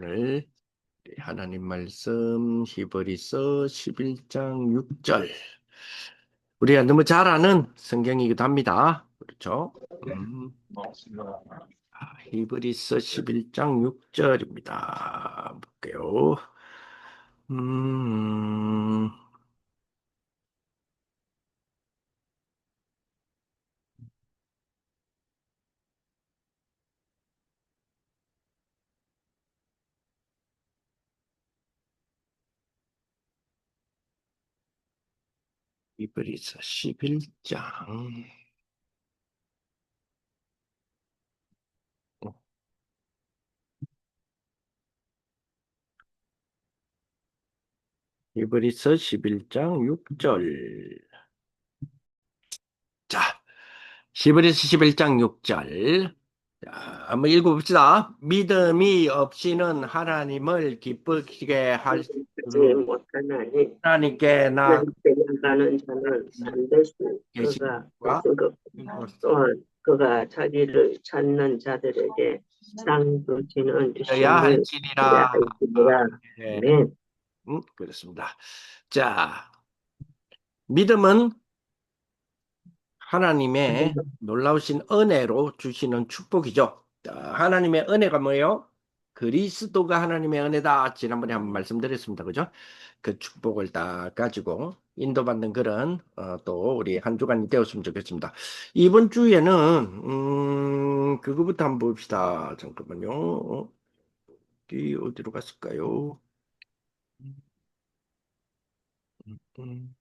오늘 하나님 말씀 히브리서 11장 6절. 우리가 너무 잘 아는 성경이기도 합니다. 그렇죠? 히브리서 11장 6절입니다. 볼게요. 음, 히브리서 11장. 히브리서 11장 6절. 자, 히브리서 11장 6절. 자, 한번 읽어봅시다. 믿음이 없이는 하나님을 기쁘시게 할 수 하지 못하나니 하나님께 하나님께 나가는 자는 반드시 그가 계시과 오신 것 또한 그가 자기를 찾는 자들에게 상 주시는 야 심을 해야 할지니라. 할지니라. 네, 아멘. 그렇습니다. 자, 믿음은 하나님의 놀라우신 은혜로 주시는 축복이죠. 자, 하나님의 은혜가 뭐예요? 그리스도가 하나님의 은혜다. 지난번에 한번 말씀드렸습니다. 그죠? 그 축복을 딱 가지고 인도받는 그런 또 우리 한 주간이 되었으면 좋겠습니다. 이번 주에는 그거부터 한번 봅시다. 잠깐만요. 어디로 갔을까요? 음,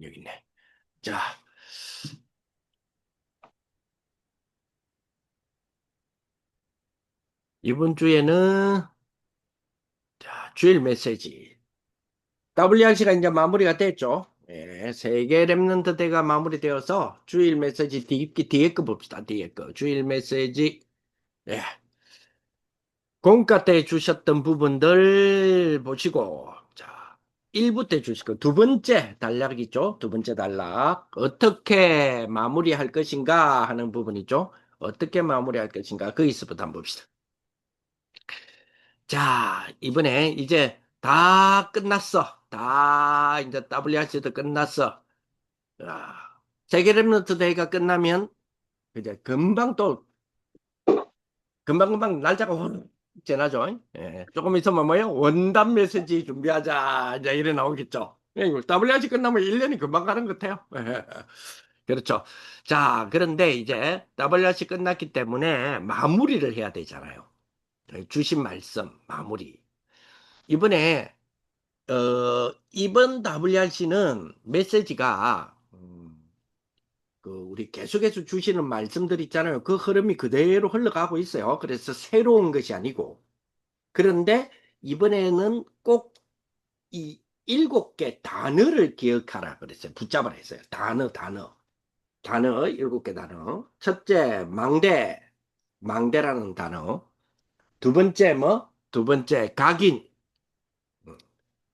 여기 있네. 자, 이번 주에는 자, 주일 메시지. WRC가 이제 마무리가 됐죠. 예, 세계 랩런트 대가 마무리되어서 주일 메시지 뒤에 거 봅시다. 뒤에 거. 주일 메시지. 예. 공과 때 주셨던 부분들 보시고, 자, 1부 때 주시고, 두 번째 단락이죠. 두 번째 단락. 어떻게 마무리할 것인가 하는 부분이죠. 어떻게 마무리할 것인가. 거기서부터 한번 봅시다. 자, 이번에 이제 다 끝났어. 다 이제 WRC도 끝났어. 세계 랩런트 데이가 끝나면 이제 금방금방 날짜가 확 지나죠. 예, 조금 있으면 뭐예요? 원단 메시지 준비하자. 이제 이래 나오겠죠. 예, WRC 끝나면 1년이 금방 가는 것 같아요. 예, 그렇죠. 자, 그런데 이제 WRC 끝났기 때문에 마무리를 해야 되잖아요. 주신 말씀, 마무리. 이번에, 이번 WRC는 메시지가, 그 우리 계속해서 주시는 말씀들 있잖아요. 그 흐름이 그대로 흘러가고 있어요. 그래서 새로운 것이 아니고. 그런데 이번에는 꼭 이 7개 단어를 기억하라 그랬어요. 붙잡으라 했어요. 단어 7개 단어. 첫째, 망대라는 단어. 두 번째 뭐? 두 번째, 각인.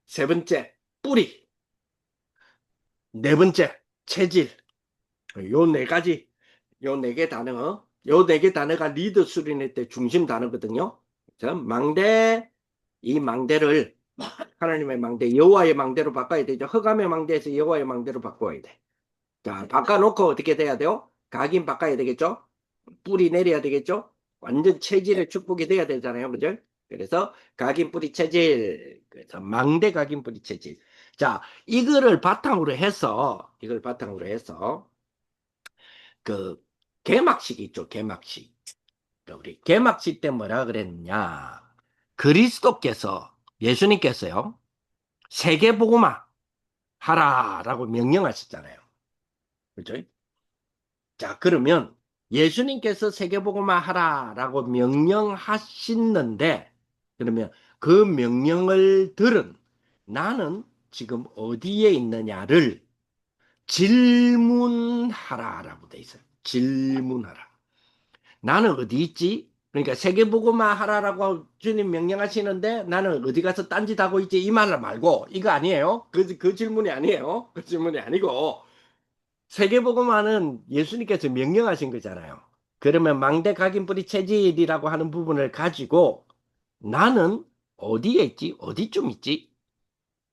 세 번째, 뿌리. 네 번째, 체질. 요 네 가지, 요 네 개 단어, 요 네 개 단어가 리더 수련회 때 중심 단어거든요. 자, 이 망대를 하나님의 망대, 여호와의 망대로 바꿔야 되죠. 흑암의 망대에서 여호와의 망대로 바꿔야 돼. 자, 바꿔놓고 어떻게 돼야 돼요? 각인 바꿔야 되겠죠? 뿌리 내려야 되겠죠? 완전 체질의 축복이 돼야 되잖아요. 그죠? 그래서 각인 뿌리 체질, 그래서 망대 각인 뿌리 체질. 자, 이걸 바탕으로 해서 그 개막식 있죠. 개막식. 우리 개막식 때 뭐라 그랬느냐? 그리스도께서 예수님께서요. 세계복음화 하라라고 명령하셨잖아요. 그죠? 자, 그러면 예수님께서 세계복음화 하라라고 명령하셨는데 그러면 그 명령을 들은 나는 지금 어디에 있느냐를 질문하라라고 돼 있어요. 질문하라. 나는 어디 있지? 그러니까 세계복음화 하라라고 주님 명령하시는데 나는 어디 가서 딴짓하고 있지? 이 말을 말고 이거 아니에요. 그 질문이 아니에요. 그 질문이 아니고 세계복음화는 예수님께서 명령하신 거잖아요. 그러면 망대 각인뿌리 체질이라고 하는 부분을 가지고 나는 어디에 있지? 어디쯤 있지?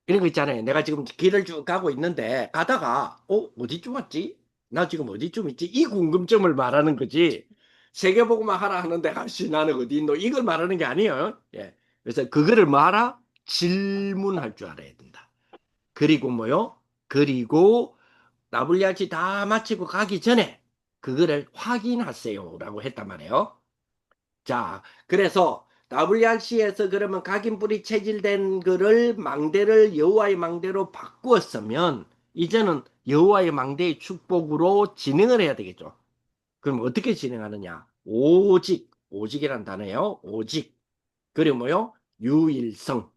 이런 거 있잖아요. 내가 지금 길을 쭉 가고 있는데 가다가 어디쯤 왔지? 나 지금 어디쯤 있지? 이 궁금점을 말하는 거지. 세계보고만 하라 하는데 아씨 나는 어디 있노? 이걸 말하는 게 아니에요. 예. 그래서 그거를 말아 질문할 줄 알아야 된다. 그리고 뭐요? 그리고 WRC 다 마치고 가기 전에 그거를 확인하세요라고 했단 말이에요. 자, 그래서 WRC에서 그러면 각인뿔이 체질된 거를 망대를 여호와의 망대로 바꾸었으면 이제는 여호와의 망대의 축복으로 진행을 해야 되겠죠. 그럼 어떻게 진행하느냐? 오직이란 단어예요. 오직. 그리고 뭐요? 유일성.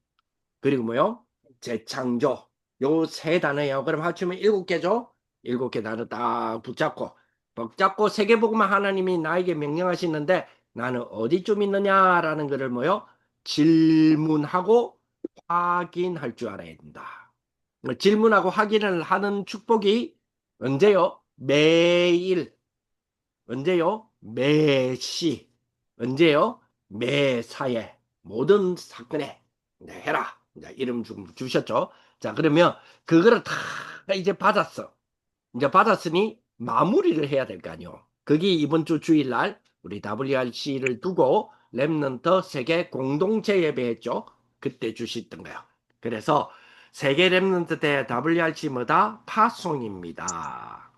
그리고 뭐요? 재창조. 요 세 단어예요. 그럼 합치면 7개죠? 7개 단어 딱 붙잡고 세계복음만 하나님이 나에게 명령하시는데 나는 어디쯤 있느냐라는 것을 뭐요? 질문하고 확인할 줄 알아야 된다. 질문하고 확인을 하는 축복이 언제요? 매일. 언제요? 매시. 언제요? 매사에. 모든 사건에 해라. 이름 주셨죠? 자, 그러면 그거를 다 이제 받았어. 이제 받았으니 마무리를 해야 될 거 아니요. 그게 이번 주 주일날 우리 WRC를 두고 랩넌트 세계 공동체 예배했죠. 그때 주셨던 거예요. 그래서 세계 랩넌트 대 WRC 뭐다? 파송입니다.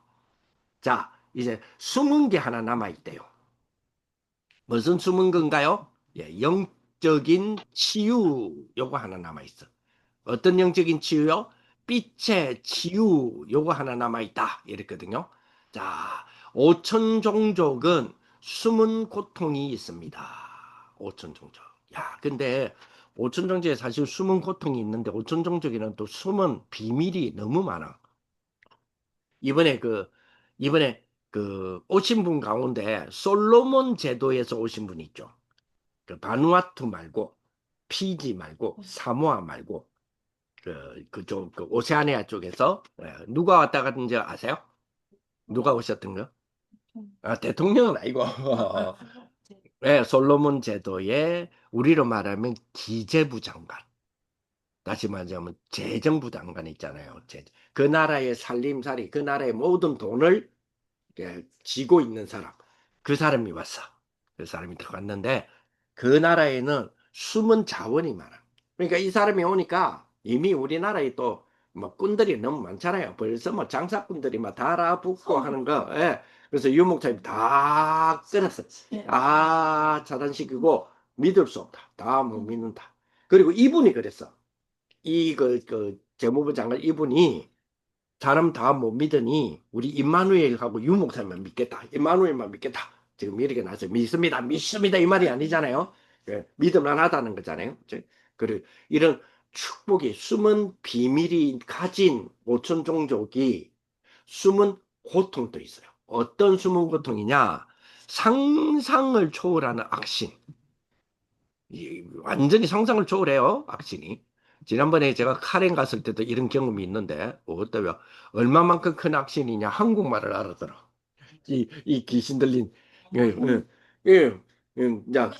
자, 이제 숨은 게 하나 남아있대요. 무슨 숨은 건가요? 예, 영적인 치유 요거 하나 남아있어. 어떤 영적인 치유요? 빛의 치유 요거 하나 남아있다 이랬거든요. 자, 오천 종족은 숨은 고통이 있습니다. 오천 종족. 야, 근데 오천 종족에 사실 숨은 고통이 있는데 오천 종족에는 또 숨은 비밀이 너무 많아. 이번에 이번에 오신 분 가운데 솔로몬 제도에서 오신 분 있죠. 그 바누아투 말고 피지 말고 사모아 말고 그쪽 오세아니아 쪽에서 누가 왔다 갔는지 아세요? 누가 오셨던 거? 아, 대통령은 아니고 네, 솔로몬 제도의 우리로 말하면 기재부 장관. 다시 말하자면 재정부 장관 있잖아요. 그 나라의 살림살이, 그 나라의 모든 돈을 쥐고 있는 사람. 그 사람이 왔어. 그 사람이 들어갔는데 그 나라에는 숨은 자원이 많아. 그러니까 이 사람이 오니까 이미 우리나라에 또 뭐 꾼들이 너무 많잖아요. 벌써 뭐 장사꾼들이 막 달아붙고 하는 거. 예. 그래서 유목사님 다 끊었어. 다 차단시키고 믿을 수 없다. 다 못 믿는다. 그리고 이분이 그랬어. 재무부 장관 이분이 사람 다 못 믿으니 우리 임마누엘하고 유 목사님만 믿겠다. 임마누엘만 믿겠다. 지금 이렇게 나서 믿습니다 이 말이 아니잖아요. 믿을만 하다는 거잖아요. 그리고 이런 축복이 숨은 비밀이 가진 오천 종족이 숨은 고통도 있어요. 어떤 숨은 고통이냐? 상상을 초월하는 악신. 완전히 상상을 초월해요, 악신이. 지난번에 제가 카렌 갔을 때도 이런 경험이 있는데, 어때요? 얼마만큼 큰 악신이냐? 한국말을 알아들어. 이 귀신 들린, 예, 예, 야,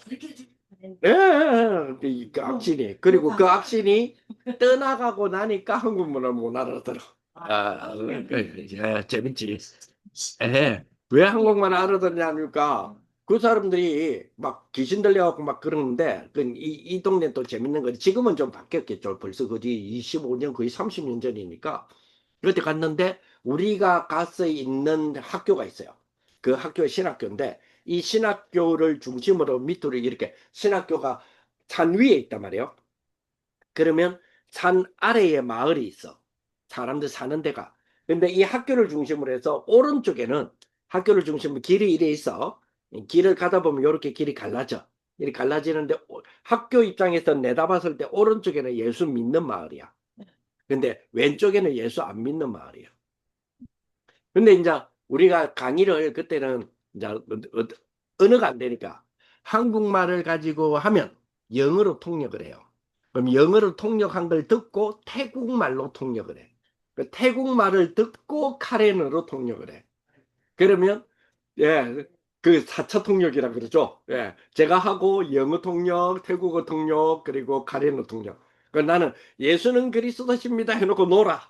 그 악신이. 그리고 그 악신이 떠나가고 나니까 한국말을 못 알아들어. 재밌지. 왜 한국말 알아듣냐니까 그 사람들이 막 귀신 들려갖고 막 그러는데 이 동네 또 재밌는 거지. 지금은 좀 바뀌었겠죠. 벌써 거의 25년 거의 30년 전이니까 그때 갔는데 우리가 가서 있는 학교가 있어요. 그 학교가 신학교인데 이 신학교를 중심으로 밑으로 이렇게 신학교가 산 위에 있단 말이에요. 그러면 산 아래에 마을이 있어. 사람들 사는 데가. 근데 이 학교를 중심으로 해서 오른쪽에는 학교를 중심으로 길이 이래 있어. 길을 가다 보면 이렇게 길이 갈라져. 이렇게 갈라지는데 학교 입장에서 내다봤을 때 오른쪽에는 예수 믿는 마을이야. 근데 왼쪽에는 예수 안 믿는 마을이야. 근데 이제 우리가 강의를 그때는 이제 언어가 안 되니까 한국말을 가지고 하면 영어로 통역을 해요. 그럼 영어로 통역한 걸 듣고 태국말로 통역을 해. 그 태국말을 듣고 카렌어로 통역을 해. 그러면 예, 그 4차 통역이라 그러죠. 예. 제가 하고 영어 통역, 태국어 통역, 그리고 카리너 통역. 그 나는 예수는 그리스도십니다 해놓고 놀아.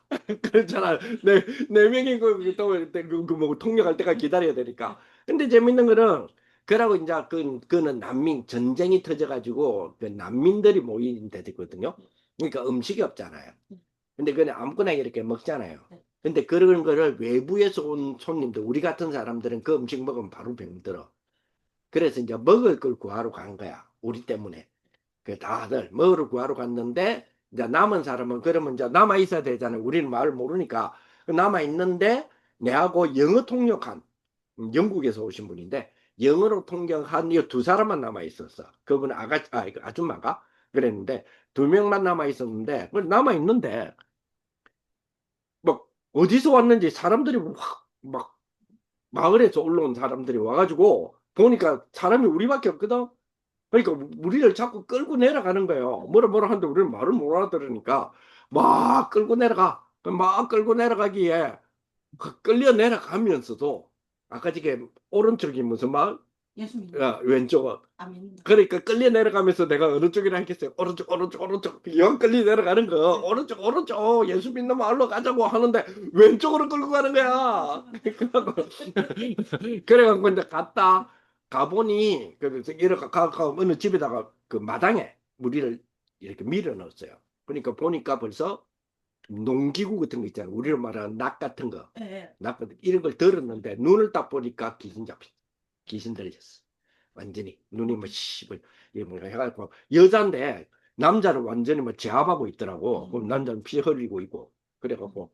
그렇잖아. 네 명이 뭐 통역할 때까지 기다려야 되니까. 근데 재밌는 거는 그러고 이제 그는 난민 전쟁이 터져가지고 그 난민들이 모인 데거든요. 그러니까 음식이 없잖아요. 근데 그냥 아무거나 이렇게 먹잖아요. 근데 그런 거를 외부에서 온 손님들, 우리 같은 사람들은 그 음식 먹으면 바로 병들어. 그래서 이제 먹을 걸 구하러 간 거야. 우리 때문에. 그 다들 먹을 걸 구하러 갔는데, 이제 남은 사람은 그러면 이제 남아 있어야 되잖아요. 우리는 말을 모르니까. 남아 있는데, 내하고 영어 통역한, 영국에서 오신 분인데, 영어로 통역한 이 두 사람만 남아 있었어. 그분은 그 아줌마가 그랬는데, 두 명만 남아 있었는데, 남아 있는데, 막 어디서 왔는지 사람들이 확막 마을에서 올라온 사람들이 와가지고 보니까 사람이 우리밖에 없거든. 그러니까 우리를 자꾸 끌고 내려가는 거예요. 뭐라 하는데 우리는 말을 못 알아들으니까 막 끌고 내려가. 막 끌고 내려가기에 그 끌려 내려가면서도 아까 저게 오른쪽이 무슨 마을? 예수님. 왼쪽은. 아멘. 그러니까 끌려 내려가면서 내가 어느 쪽이라 했겠어요. 오른쪽. 영 끌려 내려가는 거. 오른쪽. 예수 믿는 마을로 가자고 하는데 왼쪽으로 끌고 가는 거야. 그래갖고 이제 갔다. 가보니, 그래서 이렇게 어느 집에다가 그 마당에 우리를 이렇게 밀어 넣었어요. 그러니까 보니까 벌써 농기구 같은 거 있잖아요. 우리로 말하는 낙 같은 거. 예. 낙 같은 이런 걸 들었는데 눈을 딱 보니까 귀신 들렸어. 완전히 눈이 뭐 씨발 이게 뭔가 해가지고 여잔데 남자를 완전히 뭐 제압하고 있더라고. 그럼 남자는 피 흘리고 있고 그래갖고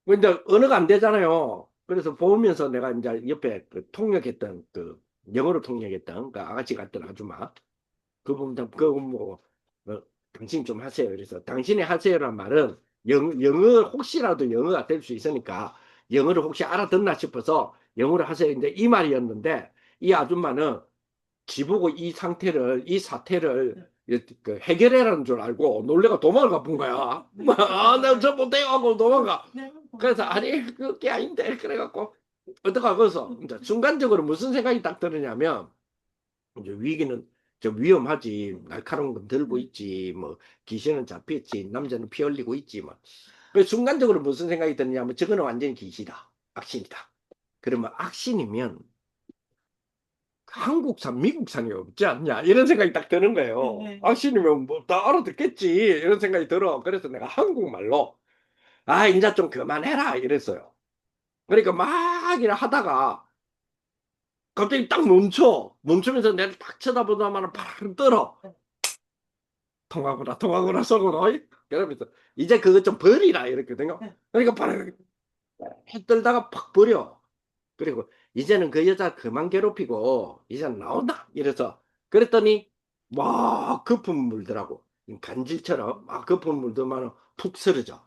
근데 언어가 안 되잖아요. 그래서 보면서 내가 이제 옆에 그 통역했던 그 영어로 통역했던 그 아가씨 같던 아줌마 그분 뭐 당신 좀 하세요. 그래서 당신이 하세요란 말은 영어 혹시라도 영어가 될 수 있으니까 영어를 혹시 알아듣나 싶어서 영어를 하세요. 이제 이 말이었는데 이 아줌마는 지보고 이 사태를 그 해결해라는 줄 알고 놀래가 도망을 가본 거야. 나저 못해요 하고 도망가. 그래서 아니 그게 아닌데 그래갖고 어떡하 거서 이제 순간적으로 무슨 생각이 딱 드느냐면 이제 위기는 저 위험하지 날카로운 건 들고 있지 뭐 귀신은 잡혔지 남자는 피 흘리고 있지 뭐 그 순간적으로 무슨 생각이 드느냐면 저거는 완전히 귀신이다 악신이다. 그러면 악신이면 한국산, 미국산이 없지 않냐 이런 생각이 딱 드는 거예요. 네. 악신이면 뭐 다 알아듣겠지 이런 생각이 들어. 그래서 내가 한국말로 이제 좀 그만해라 이랬어요. 그러니까 막 이래 하다가 갑자기 딱 멈추면서 내가 딱 쳐다보다만 바로 떨어. 통하구나 속으로. 그러면서 이제 그거 좀 버리라 이랬거든요. 그러니까 바로 떨다가 팍 버려. 그리고 이제는 그 여자 그만 괴롭히고 이제는 나온다 이래서 그랬더니 막 거품 물더라고. 간질처럼 막 거품 물더만 푹 쓰러져.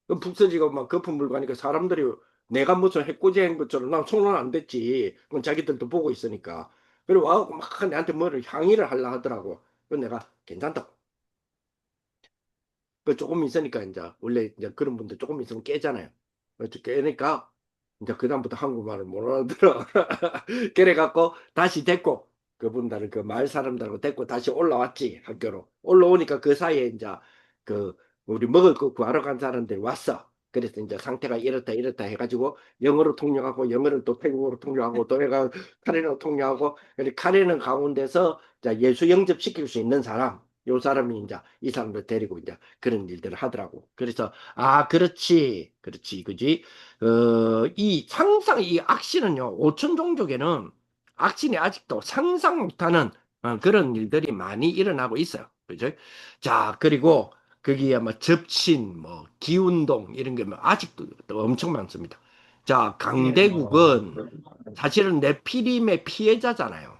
푹 쓰러지고 막 거품 물고 하니까 사람들이 내가 무슨 해코지한 것처럼 난 손은 안 댔지. 그건 자기들도 보고 있으니까. 그리고 와갖고 막 내한테 뭐를 항의를 하려 하더라고. 그래서 내가 괜찮다고. 그 조금 있으니까 이제 원래 이제 그런 분들 조금 있으면 깨잖아요. 그래서 깨니까 이제 그다음부터 한국말을 못 알아들어. 그래갖고 다시 데리고 그분들을 그 마을 사람들하고 데리고 다시 올라왔지 학교로. 올라오니까 그 사이에 이제 그 우리 먹을 거 구하러 간 사람들이 왔어. 그래서 이제 상태가 이렇다 해가지고 영어로 통역하고 영어를 또 태국어로 통역하고 또 해가 카레로 통역하고 카레는 가운데서 예수 영접시킬 수 있는 사람. 요 사람이 이제 이 사람들 데리고 이제 그런 일들을 하더라고. 그래서 그렇지, 그지? 이 악신은요, 오천 종족에는 악신이 아직도 상상 못하는 그런 일들이 많이 일어나고 있어요. 그죠? 자, 그리고 거기에 뭐 접신, 뭐 기운동 이런 게 뭐 아직도 또 엄청 많습니다. 자, 강대국은 사실은 네피림의 피해자잖아요.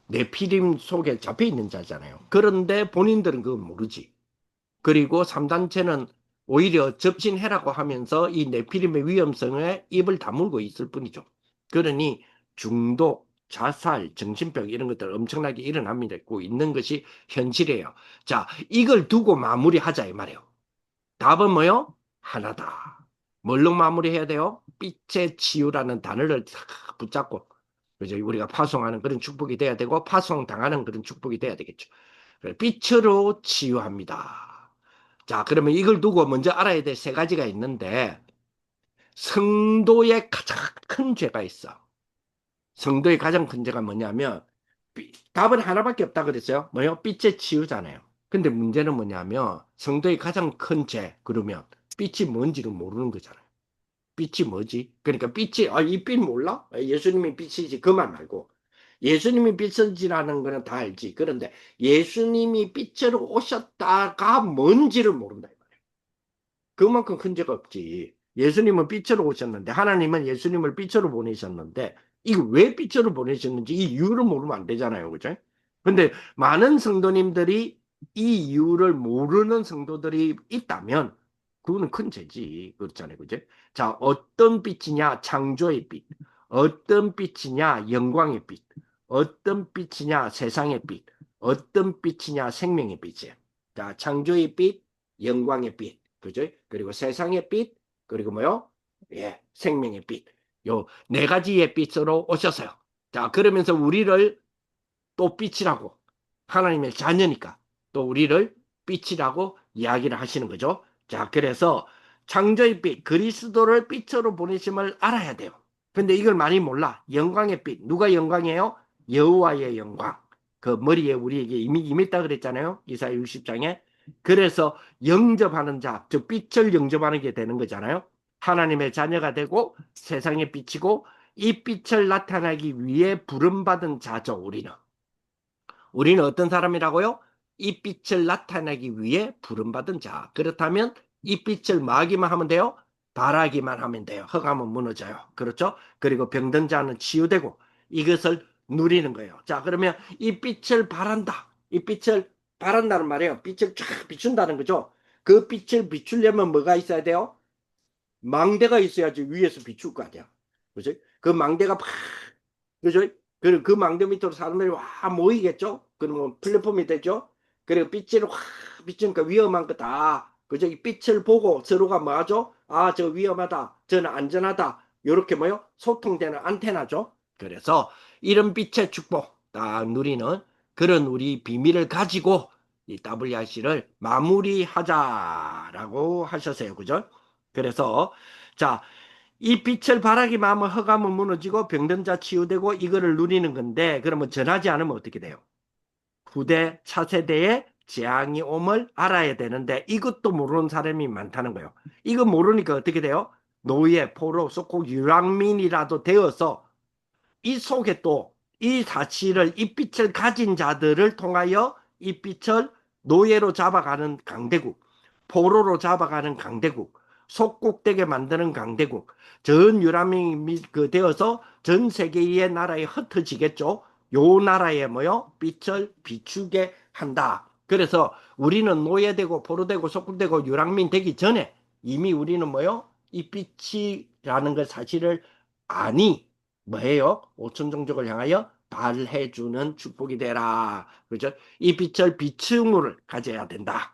네피림 속에 잡혀 있는 자잖아요. 그런데 본인들은 그건 모르지. 그리고 3단체는 오히려 접신해라고 하면서 이 네피림의 위험성에 입을 다물고 있을 뿐이죠. 그러니 중독, 자살, 정신병 이런 것들 엄청나게 일어납니다. 있는 것이 현실이에요. 자, 이걸 두고 마무리하자 이 말이에요. 답은 뭐요? 하나다. 뭘로 마무리해야 돼요? 빛의 치유라는 단어를 붙잡고 그죠? 우리가 파송하는 그런 축복이 돼야 되고 파송당하는 그런 축복이 돼야 되겠죠. 빛으로 치유합니다. 자, 그러면 이걸 두고 먼저 알아야 될 세 가지가 있는데 성도의 가장 큰 죄가 있어. 성도의 가장 큰 죄가 뭐냐면 답은 하나밖에 없다 그랬어요. 뭐요? 빛의 치유잖아요. 근데 문제는 뭐냐면 성도의 가장 큰 죄, 그러면 빛이 뭔지를 모르는 거잖아요. 빛이 뭐지? 그러니까 빛이 이 빛 몰라? 예수님이 빛이지 그 말 말고 예수님이 빛이라는 거는 다 알지. 그런데 예수님이 빛으로 오셨다가 뭔지를 모른다. 그만큼 큰 죄가 없지. 예수님은 빛으로 오셨는데 하나님은 예수님을 빛으로 보내셨는데 이거 왜 빛으로 보내셨는지 이 이유를 모르면 안 되잖아요. 그죠? 근데 많은 성도님들이 이 이유를 모르는 성도들이 있다면 그거는 큰 죄지. 그렇잖아요. 그죠? 자, 어떤 빛이냐? 창조의 빛. 어떤 빛이냐? 영광의 빛. 어떤 빛이냐? 세상의 빛. 어떤 빛이냐? 생명의 빛이에요. 자, 창조의 빛, 영광의 빛. 그죠? 그리고 세상의 빛, 그리고 뭐요? 예, 생명의 빛. 요 네 가지의 빛으로 오셨어요. 자, 그러면서 우리를 또 빛이라고 하나님의 자녀니까 또 우리를 빛이라고 이야기를 하시는 거죠. 자, 그래서 창조의 빛, 그리스도를 빛으로 보내심을 알아야 돼요. 근데 이걸 많이 몰라. 영광의 빛. 누가 영광이에요? 여호와의 영광. 그 머리에 우리에게 이미 임했다 그랬잖아요. 이사야 60장에. 그래서 영접하는 자, 즉 빛을 영접하는 게 되는 거잖아요. 하나님의 자녀가 되고 세상의 빛이고 이 빛을 나타내기 위해 부름받은 자죠, 우리는. 우리는 어떤 사람이라고요? 이 빛을 나타내기 위해 부름받은 자. 그렇다면 이 빛을 마기만 하면 돼요? 바라기만 하면 돼요. 흑암은 무너져요. 그렇죠? 그리고 병든 자는 치유되고 이것을 누리는 거예요. 자, 그러면 이 빛을 바란다. 이 빛을 바란다는 말이에요. 빛을 쫙 비춘다는 거죠. 그 빛을 비추려면 뭐가 있어야 돼요? 망대가 있어야지 위에서 비출 거 아니야. 그죠? 그 망대가 팍, 그죠? 그 망대 밑으로 사람들이 와 모이겠죠? 그러면 플랫폼이 되죠? 그리고 빛을 확 비추니까 위험한 거다. 그죠? 이 빛을 보고 서로가 뭐 하죠? 아, 저 위험하다. 저는 안전하다. 요렇게 뭐요? 소통되는 안테나죠? 그래서 이런 빛의 축복 딱 누리는 그런 우리 비밀을 가지고 이 WRC를 마무리하자라고 하셨어요. 그죠? 그래서 자, 이 빛을 바라기만 하면 흑암은 무너지고 병든 자 치유되고 이거를 누리는 건데 그러면 전하지 않으면 어떻게 돼요? 후대 차세대에 재앙이 옴을 알아야 되는데 이것도 모르는 사람이 많다는 거예요. 이거 모르니까 어떻게 돼요? 노예, 포로, 속국 유랑민이라도 되어서 이 속에 또 이 사실을 이 빛을 가진 자들을 통하여 이 빛을 노예로 잡아가는 강대국, 포로로 잡아가는 강대국, 속국되게 만드는 강대국, 전 유람이 그 되어서 전 세계의 나라에 흩어지겠죠. 요 나라에 뭐요? 빛을 비추게 한다. 그래서 우리는 노예되고 포로되고 속국되고 유랑민 되기 전에 이미 우리는 뭐요? 이 빛이라는 그 사실을 아니 뭐예요? 오천 종족을 향하여 발해주는 축복이 되라. 그죠? 이 빛을 비춤을 가져야 된다.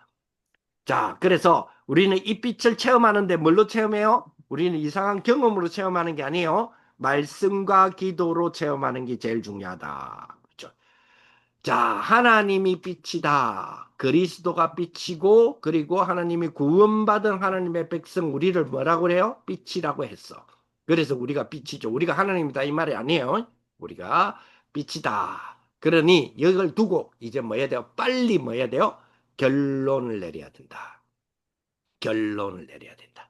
자, 그래서 우리는 이 빛을 체험하는데 뭘로 체험해요? 우리는 이상한 경험으로 체험하는 게 아니에요. 말씀과 기도로 체험하는 게 제일 중요하다. 그죠? 자, 하나님이 빛이다. 그리스도가 빛이고, 그리고 하나님이 구원받은 하나님의 백성, 우리를 뭐라고 그래요? 빛이라고 했어. 그래서 우리가 빛이죠. 우리가 하나님이다. 이 말이 아니에요. 우리가 빛이다. 그러니 이걸 두고 이제 뭐 해야 돼요? 빨리 뭐 해야 돼요? 결론을 내려야 된다. 결론을 내려야 된다.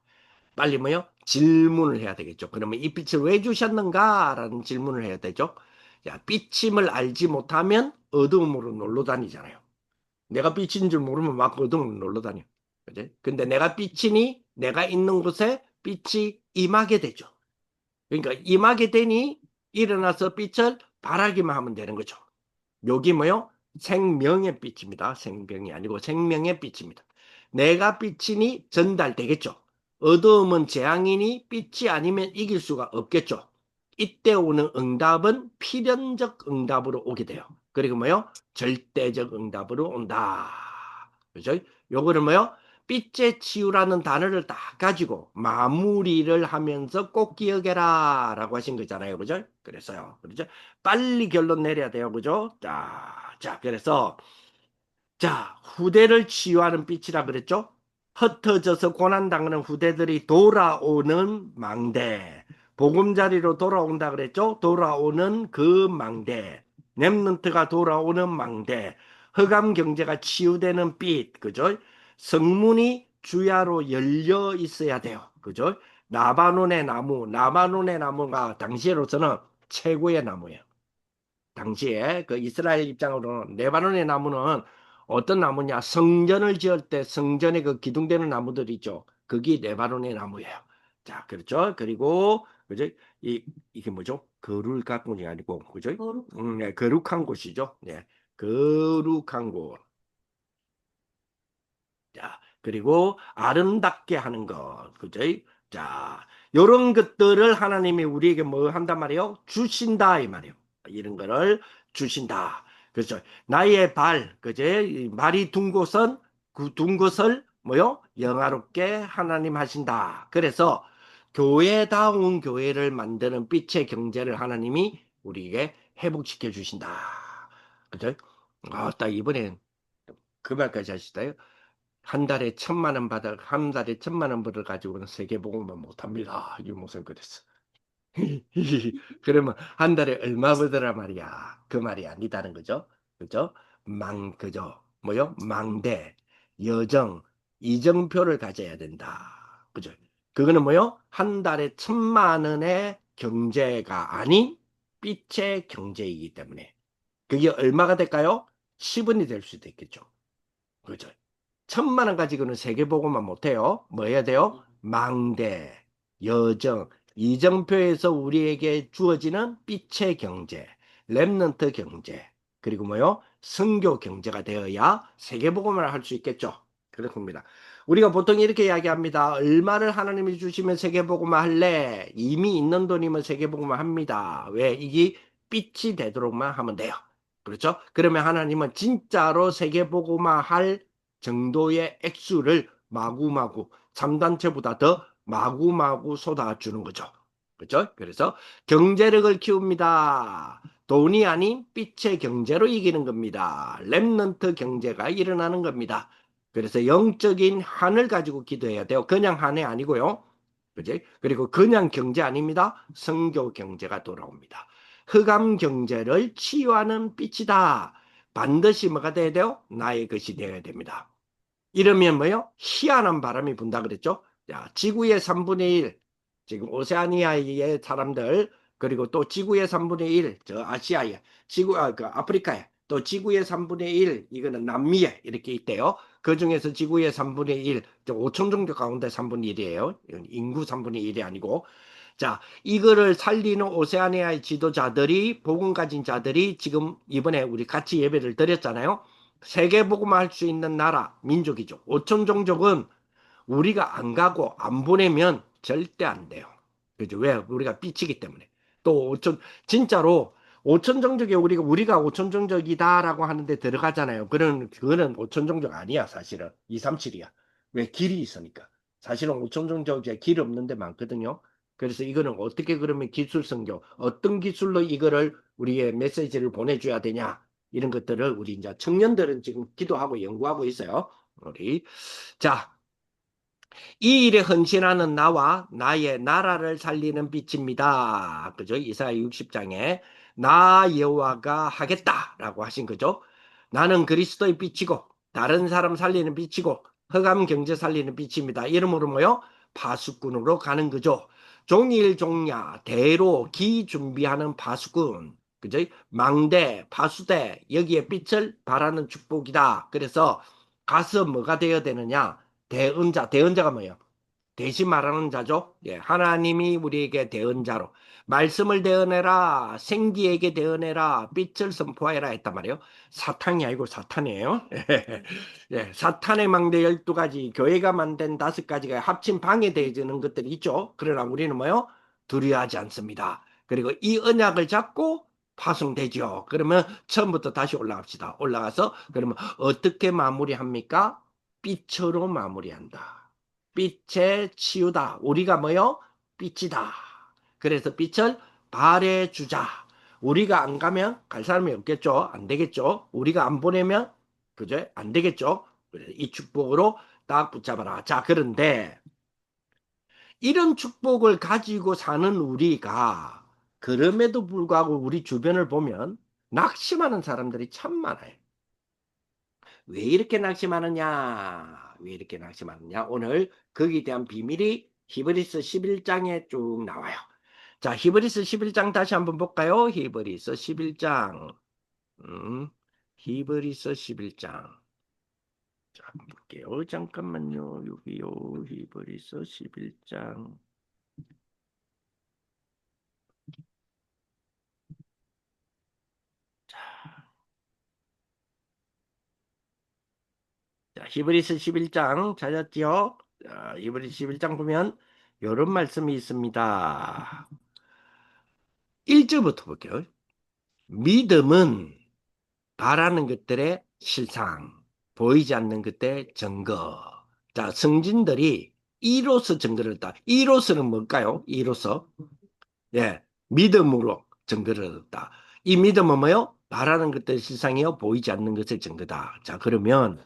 빨리 뭐요? 질문을 해야 되겠죠. 그러면 이 빛을 왜 주셨는가? 라는 질문을 해야 되죠. 야, 빛임을 알지 못하면 어두움으로 놀러 다니잖아요. 내가 빛인 줄 모르면 막 어두움으로 놀러 다녀. 그지? 근데 내가 빛이니 내가 있는 곳에 빛이 임하게 되죠. 그러니까 임하게 되니 일어나서 빛을 발하기만 하면 되는 거죠. 여기 뭐요? 생명의 빛입니다. 생명이 아니고 생명의 빛입니다. 내가 빛이니 전달되겠죠. 어두움은 재앙이니 빛이 아니면 이길 수가 없겠죠. 이때 오는 응답은 필연적 응답으로 오게 돼요. 그리고 뭐요? 절대적 응답으로 온다. 그죠? 요거를 뭐요? 빛의 치유라는 단어를 딱 가지고 마무리를 하면서 꼭 기억해라 라고 하신 거잖아요. 그죠? 그래서요. 그렇죠? 빨리 결론 내려야 돼요. 그죠? 자, 그래서 자, 후대를 치유하는 빛이라 그랬죠? 흩어져서 고난당하는 후대들이 돌아오는 망대. 보금자리로 돌아온다 그랬죠? 돌아오는 그 망대. 렘넌트가 돌아오는 망대. 흑암 경제가 치유되는 빛. 그죠? 성문이 주야로 열려 있어야 돼요. 그죠? 나바논의 나무가 당시로서는 최고의 나무예요. 당시에 그 이스라엘 입장으로는 레바논의 나무는 어떤 나무냐? 성전을 지을 때 성전에 그 기둥되는 나무들이 있죠. 그게 레바논의 나무예요. 자, 그렇죠. 그리고 그죠? 이게 뭐죠? 거룩한 곳이 아니고 그죠? 네, 거룩한 곳이죠. 네, 거룩한 곳. 자, 그리고 아름답게 하는 것. 그죠? 자, 요런 것들을 하나님이 우리에게 뭐 한단 말이에요? 주신다 이 말이에요. 이런 거를 주신다. 그렇죠. 나의 발, 그제 말이 둔 곳은 그 둔 것을 뭐요? 영화롭게 하나님 하신다. 그래서 교회다운 교회를 만드는 빛의 경제를 하나님이 우리에게 회복시켜 주신다. 그죠? 아, 딱 이번엔 그 말까지 하시다요. 한 달에 1,000만 원 벌어 가지고는 세계복음만 못합니다. 이 목사님 그랬어. 그러면 한 달에 얼마 벌더라 말이야. 그 말이 아니다는 거죠. 그죠? 그죠? 뭐요? 망대, 여정, 이정표를 가져야 된다. 그죠? 그거는 뭐요? 한 달에 1,000만 원의 경제가 아닌 빛의 경제이기 때문에. 그게 얼마가 될까요? 10원이 될 수도 있겠죠. 그죠? 1,000만 원 가지고는 세계보고만 못해요. 뭐 해야 돼요? 망대, 여정, 이정표에서 우리에게 주어지는 빛의 경제, 렘넌트 경제, 그리고 뭐요? 선교 경제가 되어야 세계보고만 할 수 있겠죠. 그렇습니다. 우리가 보통 이렇게 이야기합니다. 얼마를 하나님이 주시면 세계보고만 할래? 이미 있는 돈이면 세계보고만 합니다. 왜? 이게 빛이 되도록만 하면 돼요. 그렇죠? 그러면 하나님은 진짜로 세계보고만 할 정도의 액수를 마구마구 3단체보다 더 마구마구 쏟아주는 거죠. 그렇죠? 그래서 경제력을 키웁니다. 돈이 아닌 빛의 경제로 이기는 겁니다. 렘넌트 경제가 일어나는 겁니다. 그래서 영적인 한을 가지고 기도해야 돼요. 그냥 한이 아니고요. 그지? 그리고 그냥 경제 아닙니다. 성교 경제가 돌아옵니다. 흑암 경제를 치유하는 빛이다. 반드시 뭐가 돼야 돼요? 나의 것이 되어야 됩니다. 이러면 뭐요? 희한한 바람이 분다 그랬죠? 자, 지구의 3분의 1, 지금 오세아니아의 사람들, 그리고 또 지구의 3분의 1, 저 아시아에, 그 아프리카에, 또 지구의 3분의 1, 이거는 남미에 이렇게 있대요. 그 중에서 지구의 3분의 1, 5천 종족 가운데 3분의 1이에요. 인구 3분의 1이 아니고. 자, 이거를 살리는 오세아니아의 지도자들이, 복음 가진 자들이 지금 이번에 우리 같이 예배를 드렸잖아요. 세계복음을 할 수 있는 나라, 민족이죠. 5천 종족은 우리가 안 가고 안 보내면 절대 안 돼요. 그죠? 왜? 우리가 삐치기 때문에. 또 5천, 진짜로 5천 종족에 우리가 5천 종족이다라고 하는데 들어가잖아요. 그거는 5천 종족 아니야, 사실은. 237이야. 왜? 길이 있으니까. 사실은 5천 종족에 길 없는 데 많거든요. 그래서 이거는 어떻게 그러면 기술 선교, 어떤 기술로 이거를 우리의 메시지를 보내줘야 되냐, 이런 것들을 우리 이제 청년들은 지금 기도하고 연구하고 있어요. 우리. 자, 이 일에 헌신하는 나와 나의 나라를 살리는 빛입니다. 그죠? 이사야 60장에 나 여호와가 하겠다라고 하신 거죠. 나는 그리스도의 빛이고 다른 사람 살리는 빛이고 흑암 경제 살리는 빛입니다. 이름으로 뭐요? 파수꾼으로 가는 거죠. 종일 종야 대로 기 준비하는 파수꾼. 그죠? 망대, 파수대, 여기에 빛을 발하는 축복이다. 그래서 가서 뭐가 되어야 되느냐? 대언자가 뭐예요? 대신 말하는 자죠. 예, 하나님이 우리에게 대언자로 말씀을 대언해라, 생기에게 대언해라, 빛을 선포해라 했단 말이에요. 사탄이 아니고 사탄이에요. 예, 사탄의 망대 12가지, 교회가 만든 5가지가 합친 방해되어지는 것들이 있죠. 그러나 우리는 뭐요? 두려워하지 않습니다. 그리고 이 언약을 잡고 파송되죠. 그러면 처음부터 다시 올라갑시다. 올라가서 그러면 어떻게 마무리합니까? 빛으로 마무리한다. 빛에 치우다. 우리가 뭐요? 빛이다. 그래서 빛을 발해주자. 우리가 안 가면 갈 사람이 없겠죠. 안 되겠죠. 우리가 안 보내면 그죠? 안 되겠죠. 이 축복으로 딱 붙잡아라. 자, 그런데 이런 축복을 가지고 사는 우리가 그럼에도 불구하고 우리 주변을 보면 낙심하는 사람들이 참 많아요. 왜 이렇게 낙심하느냐? 왜 이렇게 낙심하느냐? 오늘 거기에 대한 비밀이 히브리서 11장에 쭉 나와요. 자, 히브리서 11장 다시 한번 볼까요? 히브리서 11장. 히브리서 11장. 자, 한번 볼게요. 잠깐만요. 여기요. 히브리서 11장. 자, 히브리서 11장 찾았지요? 자, 히브리서 11장 보면 이런 말씀이 있습니다. 1절부터 볼게요. 믿음은 바라는 것들의 실상, 보이지 않는 것들의 증거. 자, 성진들이 이로서 증거를 얻다. 이로서는 뭘까요? 이로서. 예, 믿음으로 증거를 얻었다. 이 믿음은 뭐요? 바라는 것들의 실상이요, 보이지 않는 것의 증거다. 자, 그러면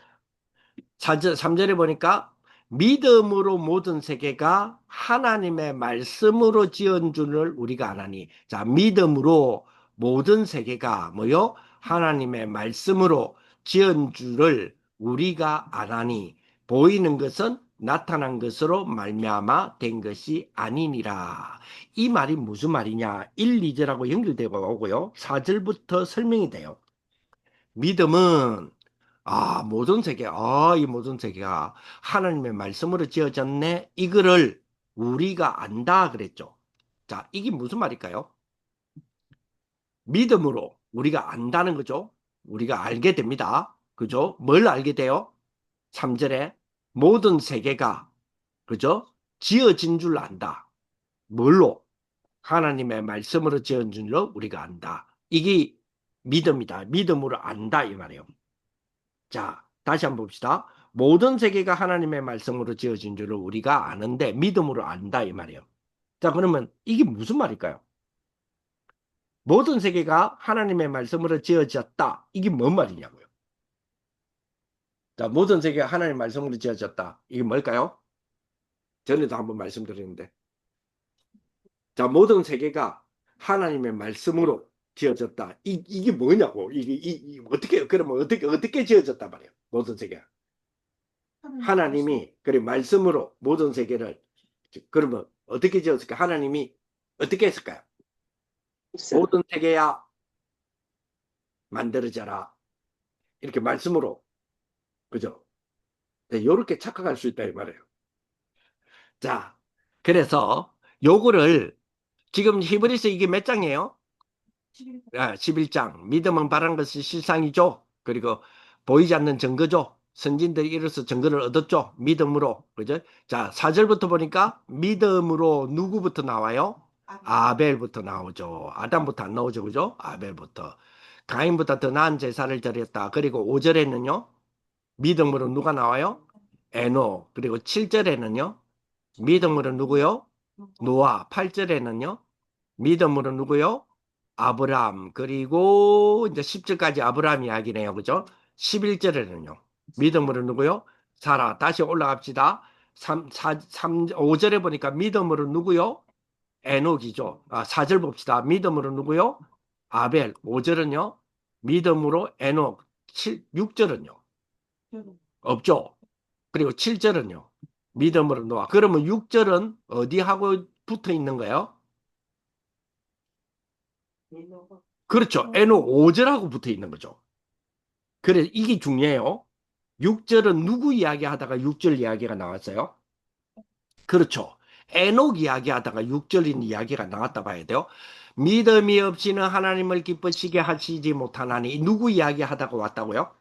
3절에 보니까 믿음으로 모든 세계가 하나님의 말씀으로 지은 줄을 우리가 아나니. 자, 믿음으로 모든 세계가 뭐요? 하나님의 말씀으로 지은 줄을 우리가 아나니. 보이는 것은 나타난 것으로 말미암아 된 것이 아니니라. 이 말이 무슨 말이냐? 1, 2절하고 연결되고 오고요. 4절부터 설명이 돼요. 믿음은 모든 세계, 이 모든 세계가 하나님의 말씀으로 지어졌네. 이거를 우리가 안다 그랬죠. 자, 이게 무슨 말일까요? 믿음으로 우리가 안다는 거죠. 우리가 알게 됩니다. 그죠? 뭘 알게 돼요? 3절에 모든 세계가, 그죠? 지어진 줄 안다. 뭘로? 하나님의 말씀으로 지어진 줄로 우리가 안다. 이게 믿음이다. 믿음으로 안다 이 말이에요. 자, 다시 한번 봅시다. 모든 세계가 하나님의 말씀으로 지어진 줄을 우리가 아는데 믿음으로 안다 이 말이에요. 자, 그러면 이게 무슨 말일까요? 모든 세계가 하나님의 말씀으로 지어졌다. 이게 뭔 말이냐고요? 자, 모든 세계가 하나님의 말씀으로 지어졌다. 이게 뭘까요? 전에도 한번 말씀드렸는데. 자, 모든 세계가 하나님의 말씀으로 지어졌다. 이게 뭐냐고. 어떻게, 그러면 어떻게 지어졌단 말이에요? 모든 세계가. 하나님이 그래 말씀으로 모든 세계를 그러면 어떻게 지었을까? 하나님이 어떻게 했을까요? 모든 세계야 만들어져라 이렇게 말씀으로 그죠? 이렇게 착각할 수 있다 이 말이에요. 자, 그래서 요거를 지금 히브리서 이게 몇 장이에요? 11장. 믿음은 바라는 것이 실상이죠. 그리고 보이지 않는 증거죠. 선진들이 이로써 증거를 얻었죠. 믿음으로. 그죠? 자, 4절부터 보니까 믿음으로 누구부터 나와요? 아벨부터 나오죠. 아담부터 안 나오죠. 그죠? 아벨부터. 가인보다 더 나은 제사를 드렸다. 그리고 5절에는요. 믿음으로 누가 나와요? 에노. 그리고 7절에는요. 믿음으로 누구요? 노아. 8절에는요. 믿음으로 누구요? 아브람. 그리고 이제 10절까지 아브람 이야기네요. 그죠? 11절에는요. 믿음으로 누구요? 사라. 다시 올라갑시다. 5절에 보니까 믿음으로 누구요? 에녹이죠. 4절 봅시다. 믿음으로 누구요? 아벨. 5절은요? 믿음으로 에녹. 6절은요? 없죠. 그리고 7절은요? 믿음으로 노아. 그러면 6절은 어디하고 붙어 있는 거예요? 그렇죠. 에녹 5절하고 붙어 있는 거죠. 그래, 이게 중요해요. 6절은 누구 이야기하다가 6절 이야기가 나왔어요? 그렇죠. 에녹 이야기하다가 6절인 이야기가 나왔다 봐야 돼요. 믿음이 없이는 하나님을 기쁘시게 하시지 못하나니 누구 이야기하다가 왔다고요?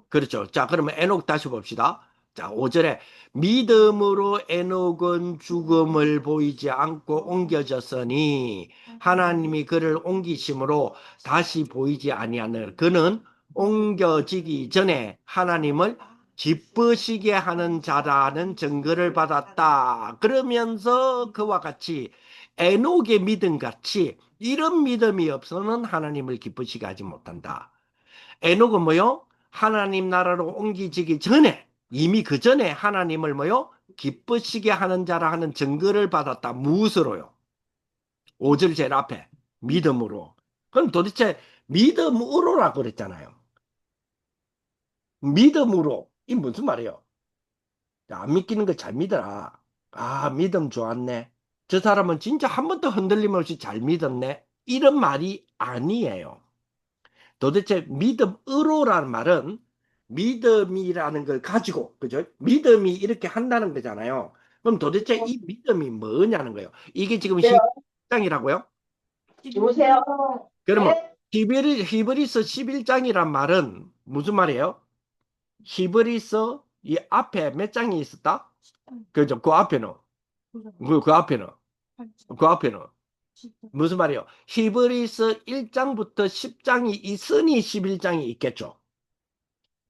그렇죠. 자, 그러면 에녹 다시 봅시다. 자, 5절에 믿음으로 에녹은 죽음을 보이지 않고 옮겨졌으니 하나님이 그를 옮기심으로 다시 보이지 아니하는 그는 옮겨지기 전에 하나님을 기쁘시게 하는 자라는 증거를 받았다. 그러면서 그와 같이 에녹의 믿음 같이 이런 믿음이 없어는 하나님을 기쁘시게 하지 못한다. 에녹은 뭐요? 하나님 나라로 옮기지기 전에 이미 그 전에 하나님을 뭐요? 기쁘시게 하는 자라 하는 증거를 받았다. 무엇으로요? 5절 제일 앞에 믿음으로. 그럼 도대체 믿음으로라고 그랬잖아요. 믿음으로. 이 무슨 말이에요? 안 믿기는 거 잘 믿어라. 아, 믿음 좋았네. 저 사람은 진짜 한 번도 흔들림 없이 잘 믿었네. 이런 말이 아니에요. 도대체 믿음으로라는 말은 믿음이라는 걸 가지고, 그죠? 믿음이 이렇게 한다는 거잖아요. 그럼 도대체 이 믿음이 뭐냐는 거예요. 이게 지금 시장이라고요? 누구세요? 그러면 네? 히브리서 11장이란 말은 무슨 말이에요? 히브리서 이 앞에 몇 장이 있었다? 그죠? 그 앞에는 그 앞에는 그 앞에는 무슨 말이에요? 히브리서 1장부터 10장이 있으니 11장이 있겠죠.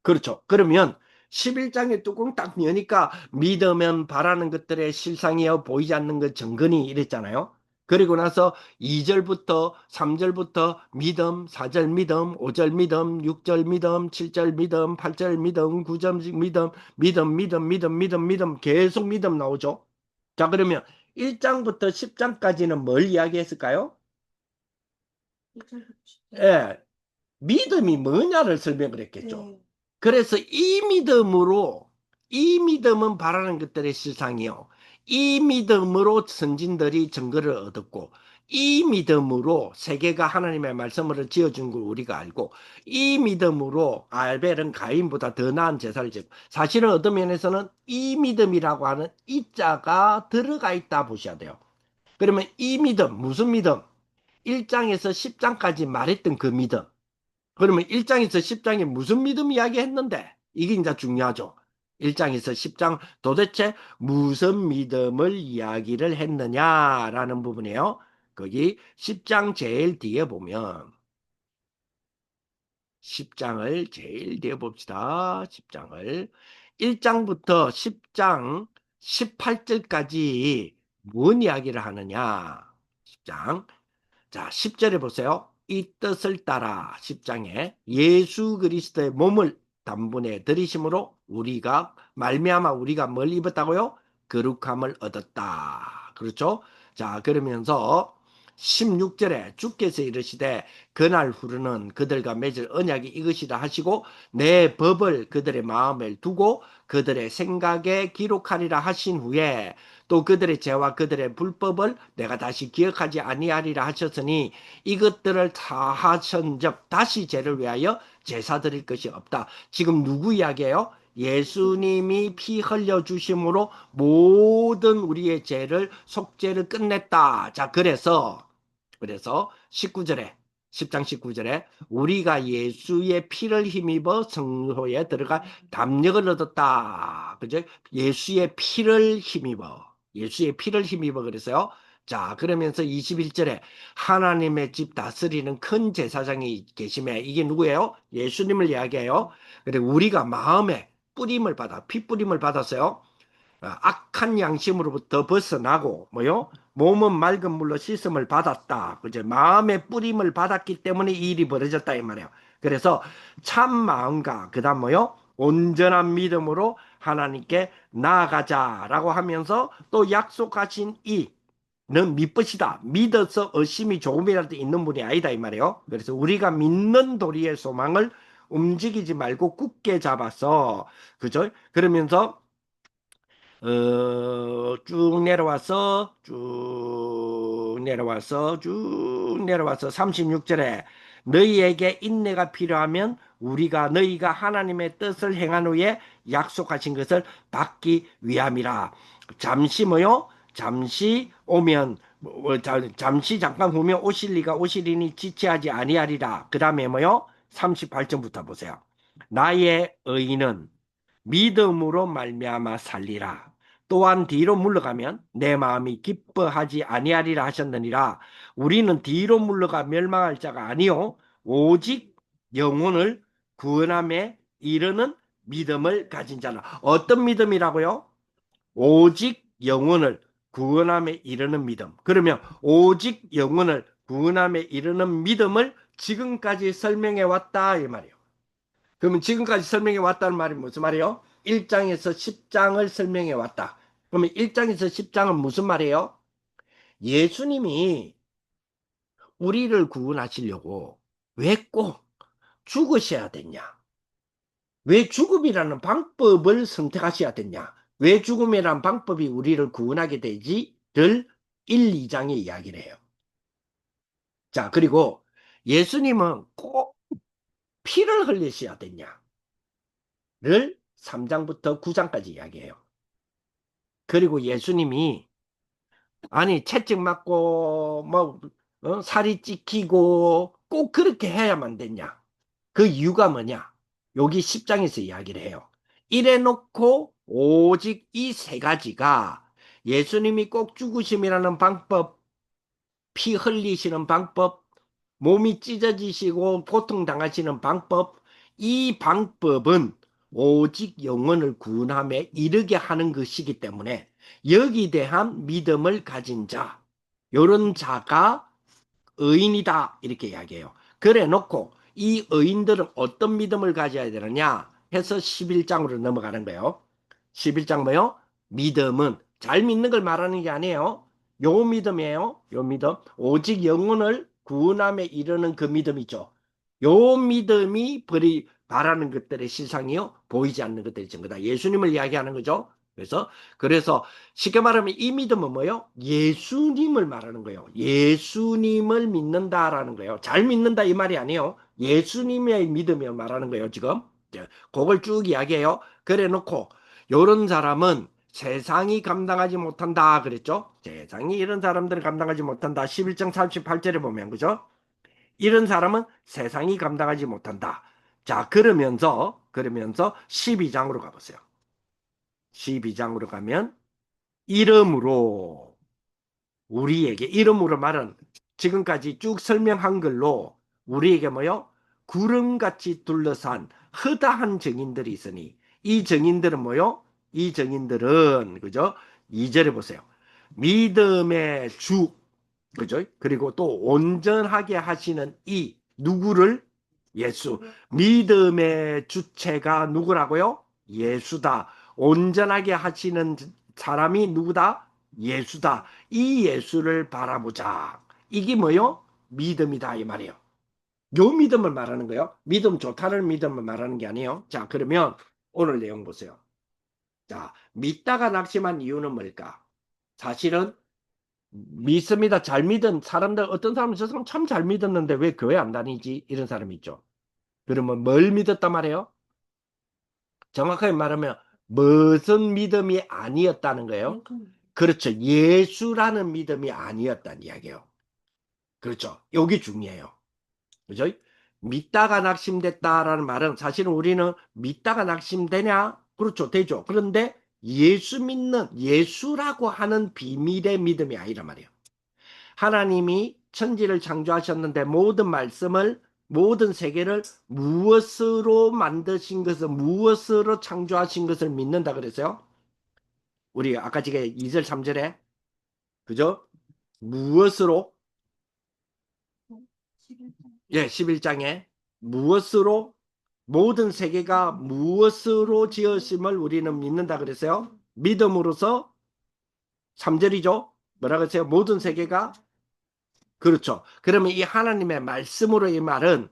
그렇죠. 그러면 11장의 뚜껑 딱 여니까 믿으면 바라는 것들의 실상이여 보이지 않는 것 증거니 이랬잖아요. 그리고 나서 2절부터 3절부터 믿음, 4절 믿음, 5절 믿음, 6절 믿음, 7절 믿음, 8절 믿음, 9절 믿음, 믿음 계속 믿음 나오죠. 자, 그러면 1장부터 10장까지는 뭘 이야기했을까요? 예, 믿음이 뭐냐를 설명을 했겠죠. 그래서 이 믿음으로, 이 믿음은 바라는 것들의 실상이요. 이 믿음으로 선진들이 증거를 얻었고, 이 믿음으로 세계가 하나님의 말씀을 지어준 걸 우리가 알고, 이 믿음으로 아벨은 가인보다 더 나은 제사를 지고, 사실은 어떤 면에서는 이 믿음이라고 하는 이 자가 들어가 있다 보셔야 돼요. 그러면 이 믿음, 무슨 믿음? 1장에서 10장까지 말했던 그 믿음. 그러면 1장에서 10장에 무슨 믿음 이야기 했는데? 이게 이제 중요하죠. 1장에서 10장 도대체 무슨 믿음을 이야기를 했느냐라는 부분이에요. 거기 10장 제일 뒤에 보면 10장을 제일 뒤에 봅시다. 10장을 1장부터 10장 18절까지 뭔 이야기를 하느냐? 10장 자, 10절에 보세요. 이 뜻을 따라 10장에 예수 그리스도의 몸을 단번에 들이심으로 우리가 말미암아 우리가 뭘 입었다고요? 거룩함을 얻었다. 그렇죠? 자, 그러면서 16절에 주께서 이르시되 그날 후로는 그들과 맺을 언약이 이것이라 하시고 내 법을 그들의 마음에 두고 그들의 생각에 기록하리라 하신 후에 또 그들의 죄와 그들의 불법을 내가 다시 기억하지 아니하리라 하셨으니 이것들을 다 하신즉 다시 죄를 위하여 제사 드릴 것이 없다. 지금 누구 이야기예요? 예수님이 피 흘려 주심으로 모든 우리의 죄를 속죄를 끝냈다. 자, 그래서 19절에 10장 19절에 우리가 예수의 피를 힘입어 성소에 들어가 담력을 얻었다. 그죠? 예수의 피를 힘입어. 예수의 피를 힘입어 그랬어요. 자, 그러면서 21절에 하나님의 집 다스리는 큰 제사장이 계심에 이게 누구예요? 예수님을 이야기해요. 그리고 우리가 마음에 뿌림을 받아 피 뿌림을 받았어요. 악한 양심으로부터 벗어나고 뭐요? 몸은 맑은 물로 씻음을 받았다. 그죠? 마음의 뿌림을 받았기 때문에 이 일이 벌어졌다 이 말이에요. 그래서 참 마음과 그다음 뭐요? 온전한 믿음으로 하나님께 나아가자라고 하면서 또 약속하신 이는 믿으시다. 믿어서 의심이 조금이라도 있는 분이 아니다 이 말이에요. 그래서 우리가 믿는 도리의 소망을 움직이지 말고 굳게 잡아서 그죠? 그러면서 쭉 내려와서 36절에 너희에게 인내가 필요하면 우리가 너희가 하나님의 뜻을 행한 후에 약속하신 것을 받기 위함이라. 잠시 뭐요? 잠시 오면 잠시 잠깐 보면 오실리가 오시리니 지체하지 아니하리라. 그 다음에 뭐요? 38절부터 보세요. 나의 의인은 믿음으로 말미암아 살리라. 또한 뒤로 물러가면 내 마음이 기뻐하지 아니하리라 하셨느니라. 우리는 뒤로 물러가 멸망할 자가 아니요 오직 영혼을 구원함에 이르는 믿음을 가진 자는 어떤 믿음이라고요? 오직 영혼을 구원함에 이르는 믿음. 그러면 오직 영혼을 구원함에 이르는 믿음을 지금까지 설명해 왔다 이 말이에요. 그러면 지금까지 설명해 왔다는 말이 무슨 말이에요? 1장에서 10장을 설명해 왔다. 그러면 1장에서 10장은 무슨 말이에요? 예수님이 우리를 구원하시려고 왜 꼭 죽으셔야 됐냐? 왜 죽음이라는 방법을 선택하셔야 됐냐? 왜 죽음이라는 방법이 우리를 구원하게 되지?를 1, 2장에 이야기를 해요. 자, 그리고 예수님은 꼭 피를 흘리셔야 됐냐?를 3장부터 9장까지 이야기해요. 그리고 예수님이 아니 채찍 맞고 뭐 살이 찢기고 꼭 그렇게 해야만 됐냐? 그 이유가 뭐냐? 여기 10장에서 이야기를 해요. 이래 놓고 오직 이 세 가지가 예수님이 꼭 죽으심이라는 방법, 피 흘리시는 방법, 몸이 찢어지시고 고통당하시는 방법, 이 방법은 오직 영혼을 구원함에 이르게 하는 것이기 때문에 여기 대한 믿음을 가진 자, 요런 자가 의인이다 이렇게 이야기해요. 그래 놓고 이 의인들은 어떤 믿음을 가져야 되느냐 해서 11장으로 넘어가는 거예요. 11장 뭐요? 믿음은 잘 믿는 걸 말하는 게 아니에요. 요 믿음이에요. 요 믿음. 오직 영혼을 구원함에 이르는 그 믿음이죠. 요 믿음이 바라는 것들의 실상이요. 보이지 않는 것들이 전부다. 예수님을 이야기하는 거죠. 그래서 쉽게 말하면 이 믿음은 뭐예요? 예수님을 말하는 거예요. 예수님을 믿는다라는 거예요. 잘 믿는다 이 말이 아니에요. 예수님의 믿음을 말하는 거예요, 지금. 그걸 쭉 이야기해요. 그래 놓고 요런 사람은 세상이 감당하지 못한다 그랬죠? 세상이 이런 사람들을 감당하지 못한다. 11장 38절에 보면 그죠? 이런 사람은 세상이 감당하지 못한다. 자, 그러면서 12장으로 가보세요. 12장으로 가면 이름으로 우리에게 이름으로 말은 지금까지 쭉 설명한 걸로 우리에게 뭐요? 구름같이 둘러싼 허다한 증인들이 있으니 이 증인들은 뭐요? 이 증인들은 그죠? 2절에 보세요. 믿음의 주 그죠? 그리고 또 온전하게 하시는 이 누구를 예수. 믿음의 주체가 누구라고요? 예수다. 온전하게 하시는 사람이 누구다? 예수다. 이 예수를 바라보자. 이게 뭐요? 믿음이다 이 말이에요. 요 믿음을 말하는 거예요. 믿음 좋다는 믿음을 말하는 게 아니에요. 자, 그러면 오늘 내용 보세요. 자, 믿다가 낙심한 이유는 뭘까? 사실은 믿습니다. 잘 믿은 사람들, 어떤 사람은 저 사람 참 잘 믿었는데 왜 교회 안 다니지? 이런 사람이 있죠. 그러면 뭘 믿었단 말이에요? 정확하게 말하면 무슨 믿음이 아니었다는 거예요? 그렇죠. 예수라는 믿음이 아니었다는 이야기예요. 그렇죠. 여기 중요해요. 그죠? 믿다가 낙심됐다라는 말은 사실은 우리는 믿다가 낙심되냐? 그렇죠. 되죠. 그런데 예수 믿는 예수라고 하는 비밀의 믿음이 아니란 말이에요. 하나님이 천지를 창조하셨는데 모든 말씀을 모든 세계를 무엇으로 만드신 것을 무엇으로 창조하신 것을 믿는다 그랬어요. 우리 아까 지금 2절 3절에 그죠? 무엇으로 예, 11장에 무엇으로 모든 세계가 무엇으로 지으심을 우리는 믿는다 그랬어요. 믿음으로서 3절이죠. 뭐라 그랬어요? 모든 세계가 그렇죠. 그러면 이 하나님의 말씀으로 이 말은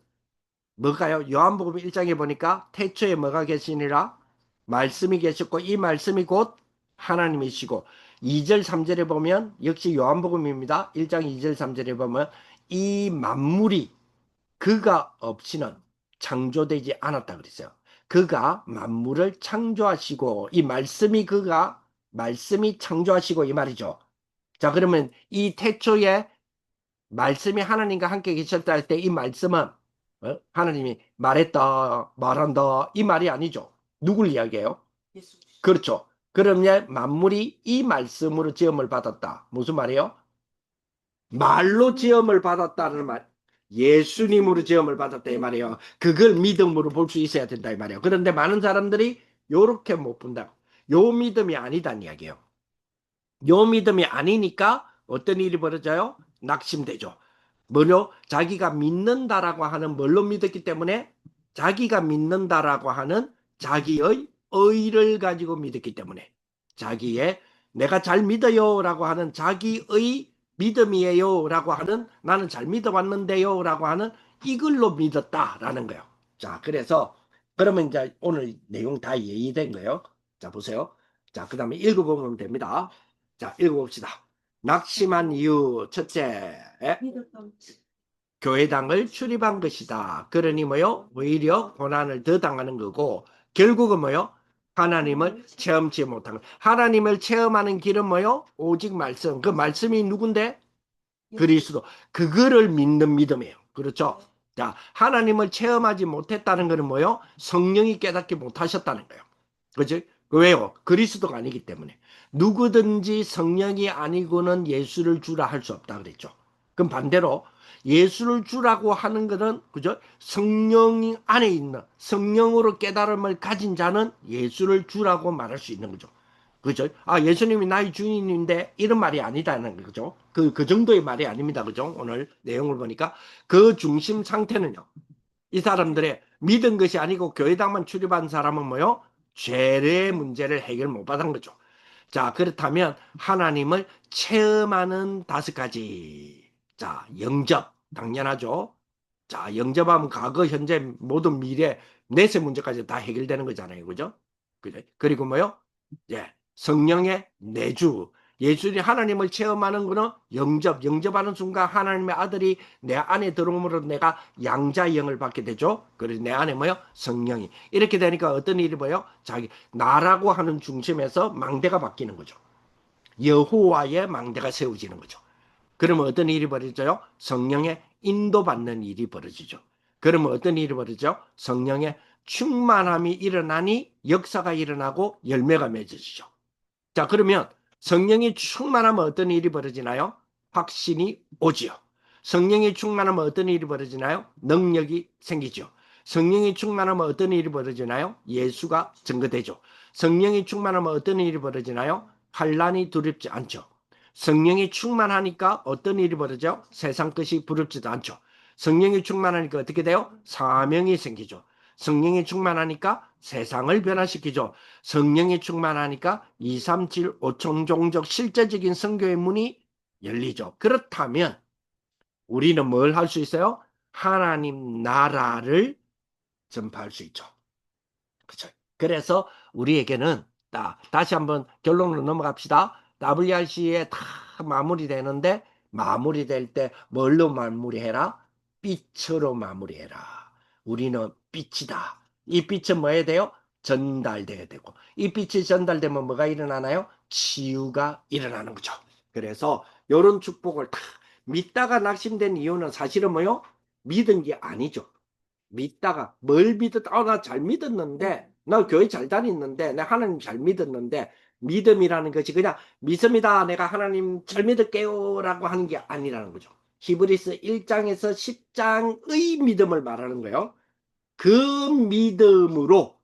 뭐가요? 요한복음 1장에 보니까 태초에 뭐가 계시니라? 말씀이 계셨고 이 말씀이 곧 하나님이시고 2절 3절에 보면 역시 요한복음입니다. 1장 2절 3절에 보면 이 만물이 그가 없이는 창조되지 않았다 그랬어요. 그가 만물을 창조하시고 이 말씀이 말씀이 창조하시고 이 말이죠. 자, 그러면 이 태초에 말씀이 하나님과 함께 계셨다 할 때 이 말씀은 하나님이 말했다, 말한다 이 말이 아니죠. 누굴 이야기해요? 그렇죠. 그러면 만물이 이 말씀으로 지음을 받았다. 무슨 말이에요? 말로 지음을 받았다는 말. 예수님으로 지음을 받았다 이 말이에요. 그걸 믿음으로 볼 수 있어야 된다 이 말이에요. 그런데 많은 사람들이 요렇게 못 본다고. 요 믿음이 아니다는 이야기예요. 요 믿음이 아니니까 어떤 일이 벌어져요? 낙심되죠. 뭐요? 자기가 믿는다라고 하는 뭘로 믿었기 때문에 자기가 믿는다라고 하는 자기의 의를 가지고 믿었기 때문에 자기의 내가 잘 믿어요라고 하는 자기의 믿음이에요라고 하는 나는 잘 믿어왔는데요라고 하는 이걸로 믿었다라는 거예요. 자, 그래서 그러면 이제 오늘 내용 다 이해된 거예요. 자, 보세요. 자, 그 다음에 읽어보면 됩니다. 자, 읽어봅시다. 낙심한 이유 첫째, 교회당을 출입한 것이다. 그러니 뭐요? 오히려 고난을 더 당하는 거고 결국은 뭐요? 하나님을 체험치 못한 거. 하나님을 체험하는 길은 뭐요? 오직 말씀. 그 말씀이 누군데? 그리스도. 그거를 믿는 믿음이에요. 그렇죠? 자, 하나님을 체험하지 못했다는 것은 뭐요? 성령이 깨닫지 못하셨다는 거예요. 그렇지? 왜요? 그리스도가 아니기 때문에. 누구든지 성령이 아니고는 예수를 주라 할 수 없다 그랬죠. 그럼 반대로 예수를 주라고 하는 것은 그죠? 성령 안에 있는 성령으로 깨달음을 가진 자는 예수를 주라고 말할 수 있는 거죠. 그죠? 아, 예수님이 나의 주인인데 이런 말이 아니다는 거죠. 그 정도의 말이 아닙니다. 그죠? 오늘 내용을 보니까 그 중심 상태는요. 이 사람들의 믿은 것이 아니고 교회당만 출입한 사람은 뭐요? 죄의 문제를 해결 못 받은 거죠. 자, 그렇다면 하나님을 체험하는 5가지. 자, 영접. 당연하죠. 자, 영접하면 과거, 현재, 모든 미래, 내세 문제까지 다 해결되는 거잖아요. 그죠? 그래. 그리고 뭐요? 예. 성령의 내주. 예수님 하나님을 체험하는 거는 영접하는 순간 하나님의 아들이 내 안에 들어옴으로 내가 양자의 영을 받게 되죠. 그래서 내 안에 뭐요? 성령이. 이렇게 되니까 어떤 일이 뭐요? 자기 나라고 하는 중심에서 망대가 바뀌는 거죠. 여호와의 망대가 세워지는 거죠. 그러면 어떤 일이 벌어져요? 성령의 인도받는 일이 벌어지죠. 그러면 어떤 일이 벌어져? 성령의 충만함이 일어나니 역사가 일어나고 열매가 맺어지죠. 자, 그러면 성령이 충만하면 어떤 일이 벌어지나요? 확신이 오지요. 성령이 충만하면 어떤 일이 벌어지나요? 능력이 생기죠. 성령이 충만하면 어떤 일이 벌어지나요? 예수가 증거되죠. 성령이 충만하면 어떤 일이 벌어지나요? 환난이 두렵지 않죠. 성령이 충만하니까 어떤 일이 벌어져? 세상 것이 부럽지도 않죠. 성령이 충만하니까 어떻게 돼요? 사명이 생기죠. 성령이 충만하니까 세상을 변화시키죠. 성령이 충만하니까 2, 3, 7, 5천종적 실제적인 선교의 문이 열리죠. 그렇다면 우리는 뭘 할 수 있어요? 하나님 나라를 전파할 수 있죠. 그렇죠. 그래서 우리에게는 다시 한번 결론으로 넘어갑시다. WRC에 다 마무리되는데 마무리될 때 뭘로 마무리해라? 빛으로 마무리해라. 우리는 빛이다. 이 빛은 뭐 해야 돼요? 전달돼야 되고 이 빛이 전달되면 뭐가 일어나나요? 치유가 일어나는 거죠. 그래서 이런 축복을 다 믿다가 낙심된 이유는 사실은 뭐요? 믿은 게 아니죠. 믿다가 뭘 믿었다. 나 잘 믿었는데 나 교회 잘 다녔는데 내 하나님 잘 믿었는데 믿음이라는 것이 그냥 믿습니다. 내가 하나님 잘 믿을게요 라고 하는 게 아니라는 거죠. 히브리서 1장에서 10장의 믿음을 말하는 거예요. 그 믿음으로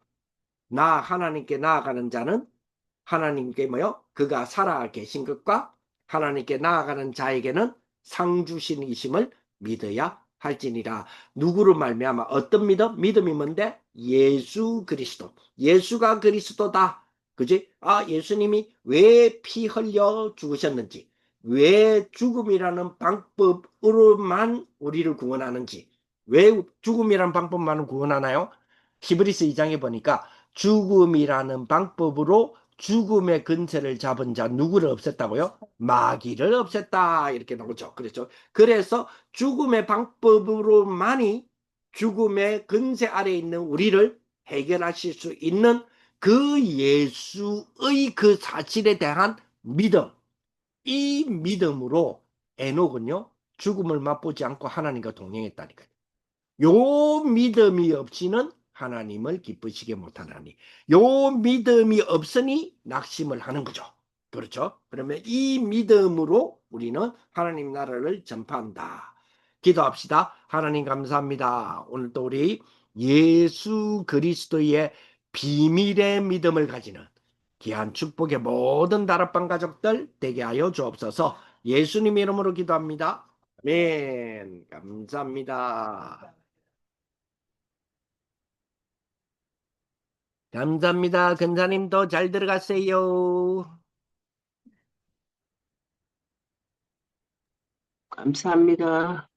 나 하나님께 나아가는 자는 하나님께 뭐요? 그가 살아 계신 것과 하나님께 나아가는 자에게는 상 주신이심을 믿어야 할지니라. 누구를 말미암아 어떤 믿음? 믿음이 뭔데? 예수 그리스도. 예수가 그리스도다. 그지? 아, 예수님이 왜 피 흘려 죽으셨는지, 왜 죽음이라는 방법으로만 우리를 구원하는지, 왜 죽음이라는 방법만을 구원하나요? 히브리서 2장에 보니까 죽음이라는 방법으로 죽음의 근세를 잡은 자 누구를 없앴다고요? 마귀를 없앴다 이렇게 나오죠. 그렇죠. 그래서 죽음의 방법으로만이 죽음의 근세 아래에 있는 우리를 해결하실 수 있는 그 예수의 그 사실에 대한 믿음, 이 믿음으로 에녹은요 죽음을 맛보지 않고 하나님과 동행했다니까요. 요 믿음이 없이는 하나님을 기쁘시게 못하나니 요 믿음이 없으니 낙심을 하는 거죠. 그렇죠? 그러면 이 믿음으로 우리는 하나님 나라를 전파한다. 기도합시다. 하나님 감사합니다. 오늘도 우리 예수 그리스도의 비밀의 믿음을 가지는 귀한 축복의 모든 다락방 가족들 되게 하여 주옵소서. 예수님 이름으로 기도합니다. 아멘. 감사합니다. 감사합니다. 근사님도 잘 들어가세요. 감사합니다.